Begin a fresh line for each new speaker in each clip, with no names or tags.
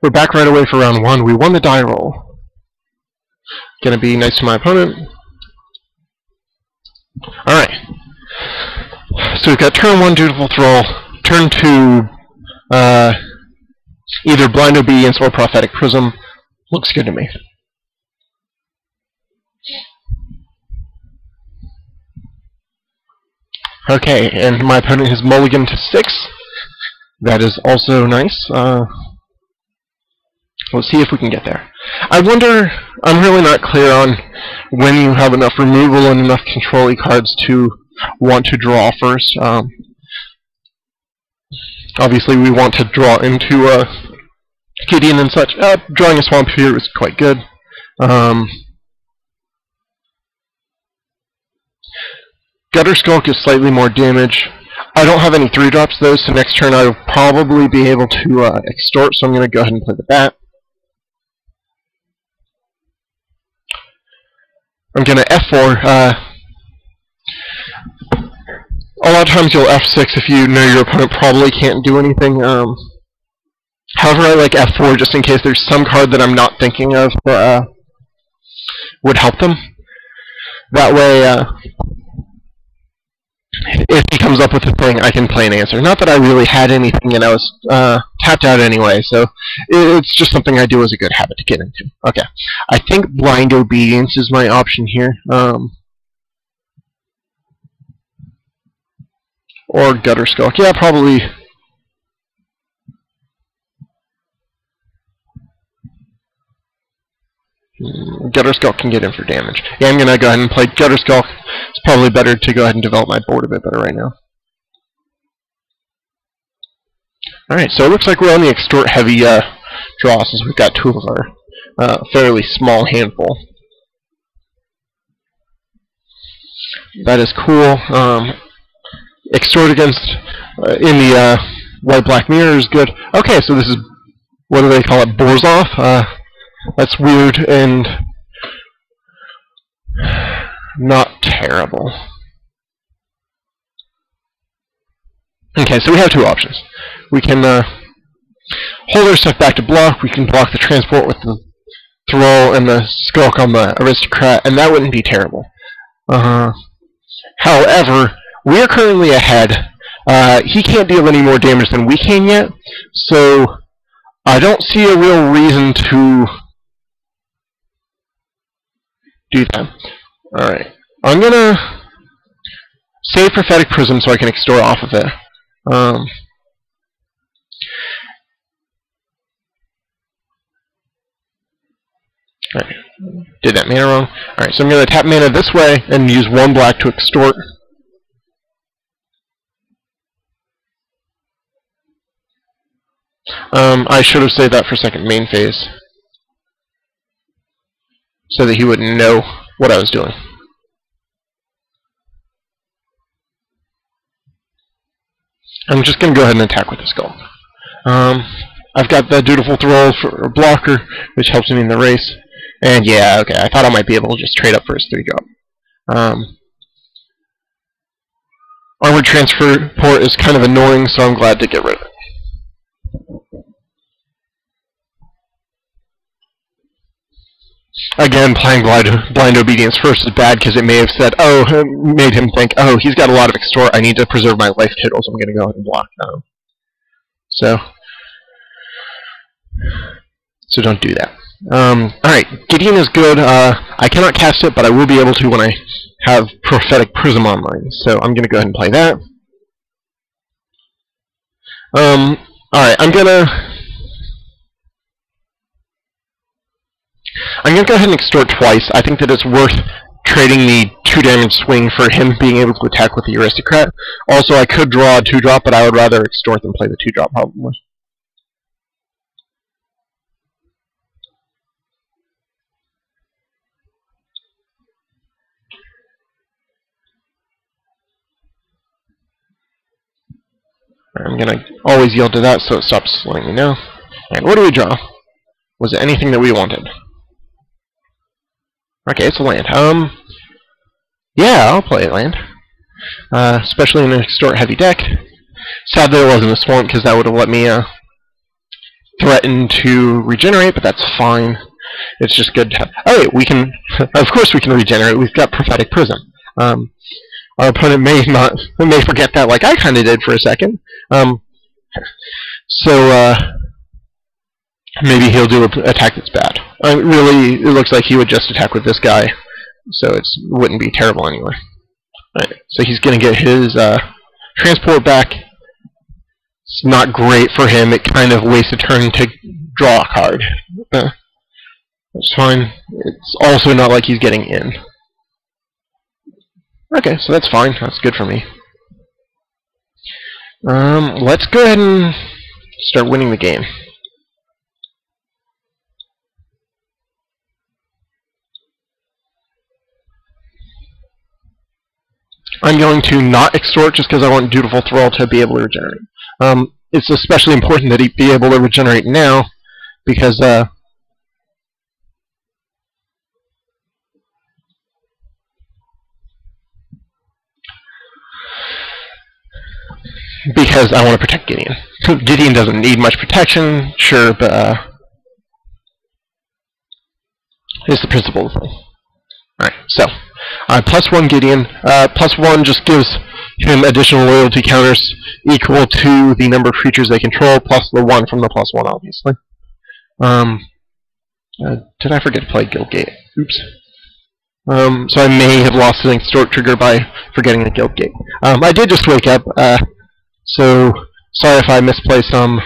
We're back right away for round 1. We won the die roll. Gonna be nice to my opponent. Alright. So we've got turn 1, Dutiful Thrall. Turn 2, either Blind Obedience or Prophetic Prism. Looks good to me. Okay, and my opponent has mulliganed to 6. That is also nice. Let's see if we can get there. I wonder, I'm really not clear on when you have enough removal and enough control cards to want to draw first. Obviously we want to draw into Gideon and such. Drawing a Swamp here is quite good. Gutter Skulk is slightly more damage. I don't have any 3-drops though, so next turn I will probably be able to extort, so I'm going to go ahead and play the bat. I'm going to F4. A lot of times you'll F6 if you know your opponent probably can't do anything. However, I like F4 just in case there's some card that I'm not thinking of that would help them. That way, if he comes up with a thing, I can play an answer. Not that I really had anything and I was tapped out anyway, so it's just something I do as a good habit to get into. Okay, I think Blind Obedience is my option here. Or Gutter Skulk. Yeah, probably. Gutter Skulk can get in for damage. Yeah, I'm going to go ahead and play Gutter Skulk. It's probably better to go ahead and develop my board a bit better right now. Alright, so it looks like we're on the extort heavy draw, since we've got 2 of our fairly small handful. That is cool. Extort against in the white-black mirror is good. Okay, so this is, what do they call it, Borzov? That's weird and not terrible. Okay, so we have 2 options. We can hold our stuff back to block. We can block the transport with the Thrall and the Skulk on the Aristocrat, and that wouldn't be terrible. However, we are currently ahead. He can't deal any more damage than we can yet, so I don't see a real reason to do that. Alright. I'm gonna save Prophetic Prism so I can extort off of it. Alright. Did that mana wrong. Alright, so I'm gonna tap mana this way and use 1 black to extort. I should have saved that for second main phase, so that he wouldn't know what I was doing. I'm just going to go ahead and attack with the Skulk. I've got the Dutiful Thrall for a blocker, which helps me in the race. And yeah, okay, I thought I might be able to just trade up for his 3-drop. Armored Transport is kind of annoying, so I'm glad to get rid of it. Again, playing blind Obedience first is bad because it may have said, made him think, oh, he's got a lot of extort, I need to preserve my life total, so I'm going to go ahead and block now. So don't do that. Alright, Gideon is good. I cannot cast it, but I will be able to when I have Prophetic Prism online, so I'm going to go ahead and play that. Alright, I'm going to go ahead and extort twice. I think that it's worth trading the 2 damage swing for him being able to attack with the Aristocrat. Also, I could draw a 2-drop, but I would rather extort than play the 2-drop probably. I'm going to always yield to that so it stops letting me know. Alright, what do we draw? Was it anything that we wanted? Okay, it's a land. Yeah, I'll play a land. Especially in an extort heavy deck. Sad that it wasn't a swamp, because that would have let me threaten to regenerate, but that's fine. It's just good to have. Oh wait, we can. Of course, we can regenerate. We've got Prophetic Prism. Our opponent may forget that, like I kind of did for a second. So maybe he'll do an attack that's bad. Really, it looks like he would just attack with this guy, so it wouldn't be terrible anyway. Right, so he's going to get his transport back. It's not great for him. It kind of wastes a turn to draw a card. That's fine. It's also not like he's getting in. Okay, so that's fine. That's good for me. Let's go ahead and start winning the game. I'm going to not extort just because I want Dutiful Thrall to be able to regenerate. It's especially important that he be able to regenerate now because I want to protect Gideon. Gideon doesn't need much protection, sure, but it's the principle of the thing. Alright, so +1 Gideon. +1 just gives him additional loyalty counters equal to the number of creatures they control, plus the 1 from the +1, obviously. Did I forget to play Guildgate? Oops. So I may have lost an extort trigger by forgetting a Guildgate. I did just wake up, so sorry if I misplaced some.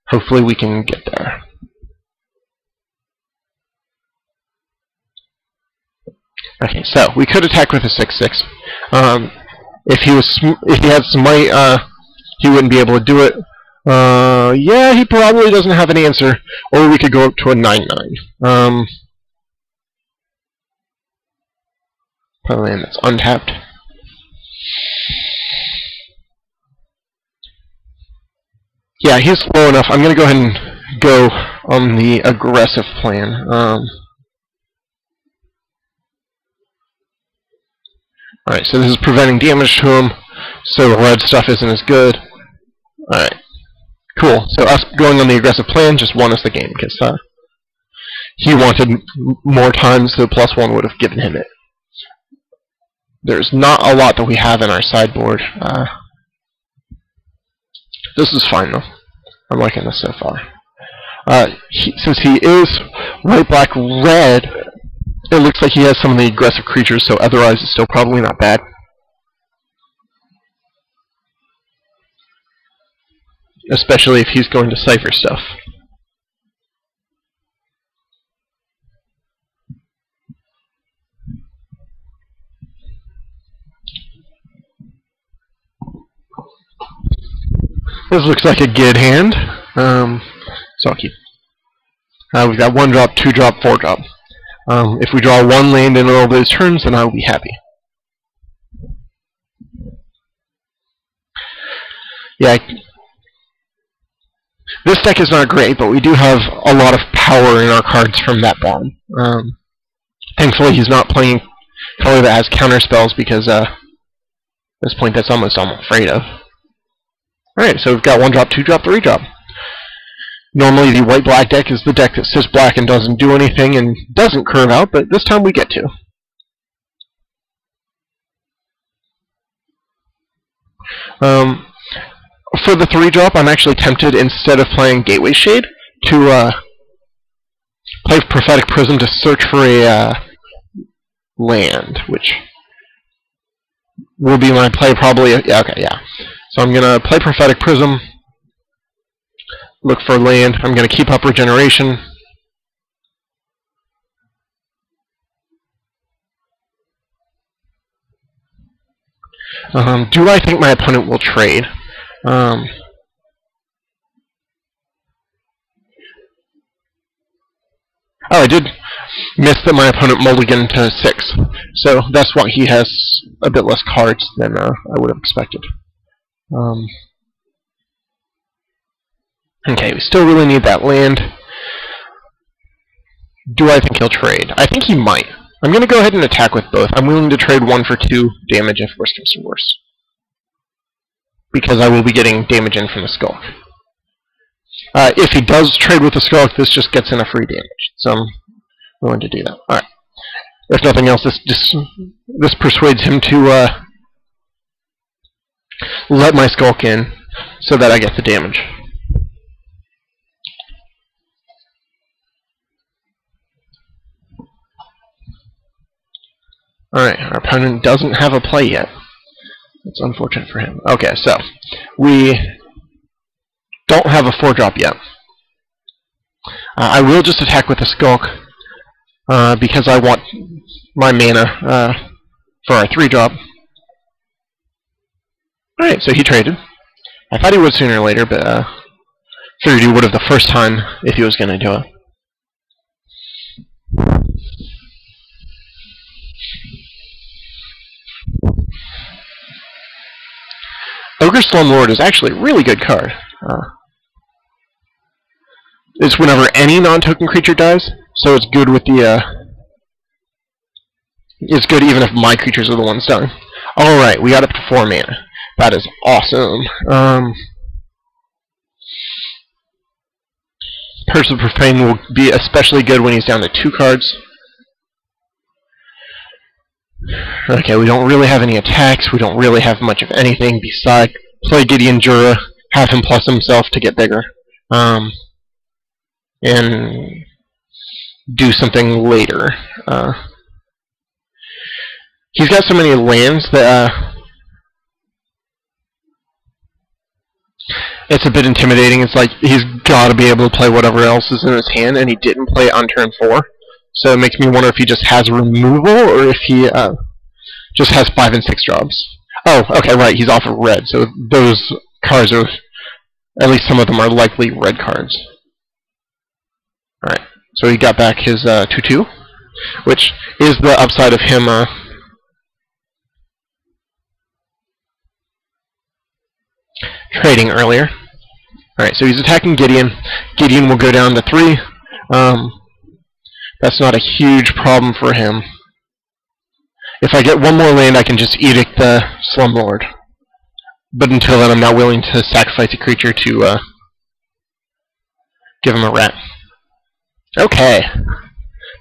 Hopefully we can get there. Okay, so we could attack with a 6/6. If he had Smite, he wouldn't be able to do it. Yeah, he probably doesn't have an answer. Or we could go up to a 9/9. Play a land that's untapped. Yeah, he's low enough. I'm going to go ahead and go on the aggressive plan. Alright, so this is preventing damage to him, so the red stuff isn't as good. Alright, cool. So us going on the aggressive plan just won us the game, because he wanted more time, so +1 would have given him it. There's not a lot that we have in our sideboard. This is fine, though. I'm liking this so far. Since he is white, black, red, it looks like he has some of the aggressive creatures, so otherwise it's still probably not bad. Especially if he's going to Cypher stuff. This looks like a good hand, so I'll keep. We've got 1-drop, 2-drop, 4-drop. If we draw 1 land in all those turns, then I'll be happy. Yeah, this deck is not great, but we do have a lot of power in our cards from that bottom. Thankfully, he's not playing color that has counter spells because at this point, that's almost all I'm afraid of. Alright, so we've got 1-drop, 2-drop, 3-drop. Normally the white-black deck is the deck that sits black and doesn't do anything and doesn't curve out, but this time we get to. For the 3-drop, I'm actually tempted, instead of playing Gateway Shade, to play Prophetic Prism to search for a land, which will be my play probably. Yeah, okay, yeah. So I'm going to play Prophetic Prism, look for land. I'm going to keep up regeneration. Do I think my opponent will trade? Oh, I did miss that my opponent mulliganed to 6. So that's why he has a bit less cards than I would have expected. Okay, we still really need that land. Do I think he'll trade? I think he might. I'm going to go ahead and attack with both. I'm willing to trade 1 for 2 damage if worse comes to worse, because I will be getting damage in from the Skulk. If he does trade with the Skulk, this just gets in a free damage. So I'm willing to do that. Alright. If nothing else, this persuades him to let my Skulk in so that I get the damage. Alright, our opponent doesn't have a play yet. It's unfortunate for him. Okay, so we don't have a 4-drop yet. I will just attack with a Skulk because I want my mana for our 3-drop. Alright, so he traded. I thought he would sooner or later, but figured he would have the first time if he was going to do it. Ogre Slumlord is actually a really good card. It's whenever any non-token creature dies, so it's good with the it's good even if my creatures are the ones dying. Alright, we got up to 4 mana. That is awesome. Curse of Profane will be especially good when he's down to 2 cards. Okay, we don't really have any attacks. We don't really have much of anything besides play Gideon Jura, have him plus himself to get bigger, and do something later. He's got so many lands that it's a bit intimidating. It's like he's got to be able to play whatever else is in his hand, and he didn't play it on turn 4. So it makes me wonder if he just has removal, or if he just has 5 and 6 drops. Oh, okay, right, he's off of red, so those cards are, at least some of them are likely red cards. Alright, so he got back his 2/2, which is the upside of him trading earlier. Alright, so he's attacking Gideon. Gideon will go down to 3. That's not a huge problem for him. If I get one more land, I can just edict the Slumlord. But until then, I'm not willing to sacrifice a creature to give him a rat. Okay.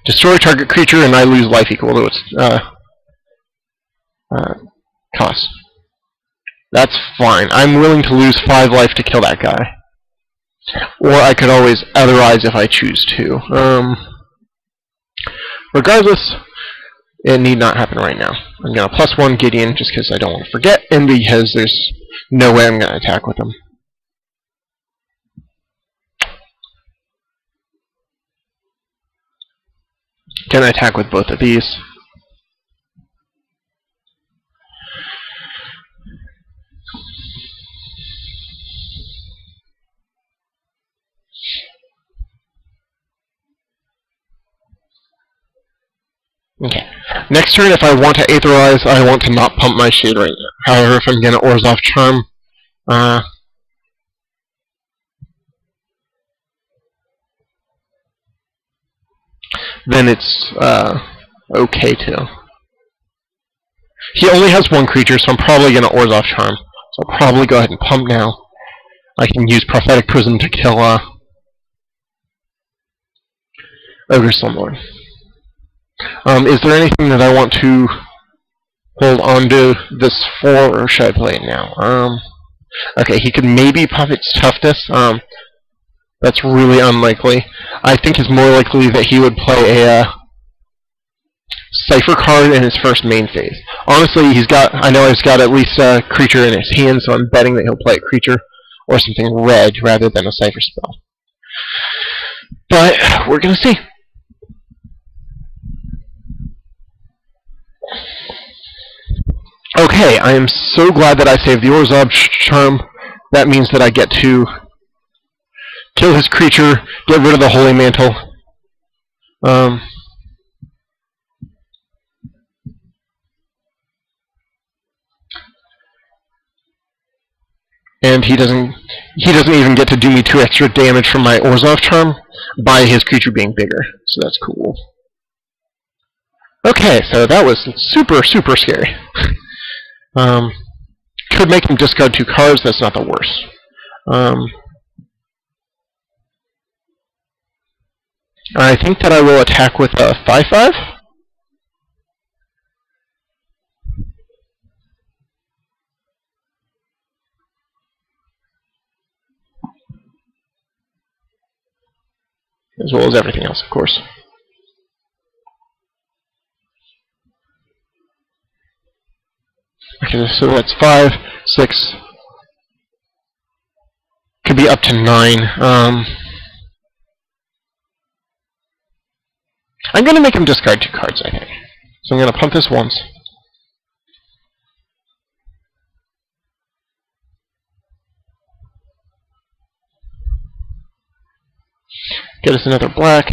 Destroy target creature, and I lose life equal to its cost. That's fine. I'm willing to lose 5 life to kill that guy. Or I could always Otherize if I choose to. Regardless, it need not happen right now. I'm going to +1 Gideon just because I don't want to forget, and because there's no way I'm going to attack with him. Can I attack with both of these? Okay. Next turn, if I want to Aetherize, I want to not pump my Shade right now. However, if I'm going to Orzhov Charm, then it's okay too. He only has 1 creature, so I'm probably going to Orzhov Charm. So I'll probably go ahead and pump now. I can use Prophetic Prism to kill Ogre Slumlord. Is there anything that I want to hold on to this for, or should I play it now? Okay, he could maybe pop its Toughness. That's really unlikely. I think it's more likely that he would play a Cipher card in his first main phase. Honestly, I know he's got at least a creature in his hand, so I'm betting that he'll play a creature or something red rather than a Cipher spell. But we're going to see. Okay, I am so glad that I saved the Orzhov Charm. That means that I get to kill his creature, get rid of the Holy Mantle. And he doesn't even get to do me 2 extra damage from my Orzhov Charm by his creature being bigger. So that's cool. Okay, so that was super, super scary. Could make him discard 2 cards, that's not the worst. I think that I will attack with a 5/5. As well as everything else, of course. Okay, so that's 5, 6. Could be up to 9. I'm going to make him discard 2 cards, I think. So I'm going to punt this once. Get us another black.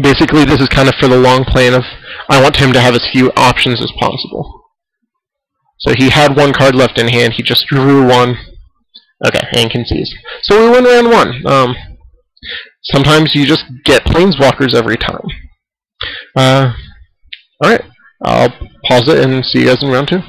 Basically, this is kind of for the long plan of I want him to have as few options as possible. So he had 1 card left in hand. He just drew 1. Okay, and concedes. So we win round 1. Sometimes you just get planeswalkers every time. Alright, I'll pause it and see you guys in round 2.